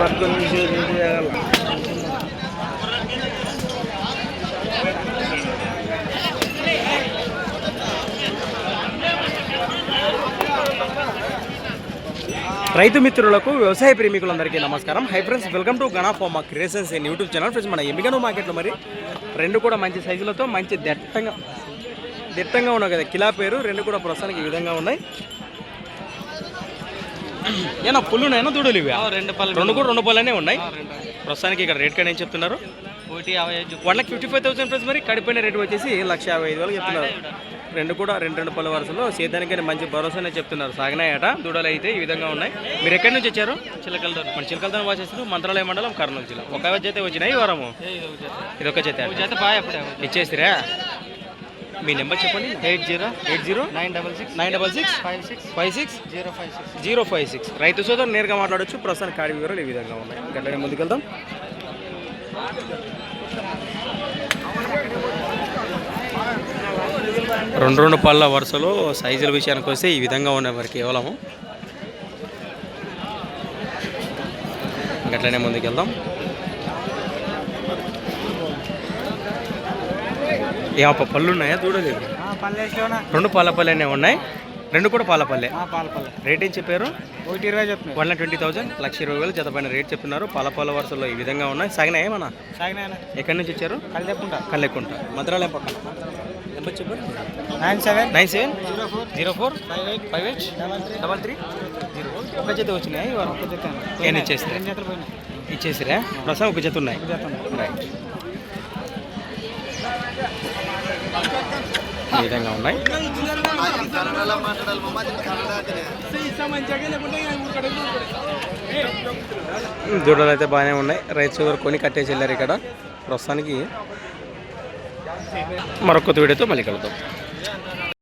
రైతు మిత్రులకు వ్యవసాయ ప్రేమికులందరికీ నమస్కారం. Hi friends, welcome to Gana pharma creations in YouTube channel. Friends, మన ఎమ్మిగనూ మార్కెట్లో మరి రెండు కూడా మంచి సైజులతో మంచి దిట్టంగా ఉన్నాయి కదా కిలా పేరు. రెండు కూడా ప్రస్తుతానికి ఈ విధంగా ఉన్నాయి. ఏనా పుల్లునైనా దూడలు ఇవి రెండు కూడా రెండు పళ్ళనే ఉన్నాయి. ప్రస్తుతానికి ఇక్కడ రేట్ కానీ ఏం చెప్తున్నారు? 1,55,000 ఫ్రెండ్స్. మరి కడిపోయిన రేటు వచ్చేసి 1,55,000 చెప్తున్నారు. రెండు కూడా రెండు పళ్ళ వరుసలో సేద్యానికైనా మంచి భరోసానే చెప్తున్నారు. సాగినాయట దూడలు అయితే ఈ విధంగా ఉన్నాయి. మీరు ఎక్కడి నుంచి వచ్చారు? మన చిలకలతో వాచేస్తారు. మంత్రాలయ మండలం, కర్నూలు జిల్లా. ఒక జత వచ్చినాయి ఈ వారము. ఇది ఒక జత ఇచ్చేసిరా. మీ నెంబర్ చెప్పండి. 8090665656 రైతు సోదరు నేరుగా మాట్లాడచ్చు. ప్రస్తుతానికి కాడి వివరాలు ఈ విధంగా ఉన్నాయి. గంటనే ముందుకెళ్దాం. రెండు పళ్ళ వరుసలో సైజుల విషయానికి వస్తే ఈ విధంగా ఉన్నాయి మరి కేవలము. గట్లనే ముందుకెళ్దాం. ఏమప్ప పళ్ళు ఉన్నాయా? చూడలేదు. రెండు పాలపల్లెనే ఉన్నాయి. రెండు కూడా పాలపల్లె. రేట్ ఏం చెప్పారు? 1,20,000 1,20,000 జత పైన రేట్ చెప్తున్నారు. పాలపల్ల వరుసలో ఈ విధంగా ఉన్నాయి. సాగినా ఏమన్నా? ఎక్కడి నుంచి వచ్చారు? కల్లెక్కుంట మంత్రాలయం పక్కన. నెంబర్ చెప్పారు? 9704585833. ఒక జత వచ్చినాయి. ఏం ఇచ్చేసిరా? ప్రస్తుతం ఒక జత ఉన్నాయి. రైట్, ఈ విధంగా ఉన్నాయి. దూడలు అయితే బాగానే ఉన్నాయి. రైతు సోదరు కొని కట్టేసి వెళ్ళారు ఇక్కడ. ప్రస్తుతానికి మరొక వీడియోతో మళ్ళీ కలుద్దాం.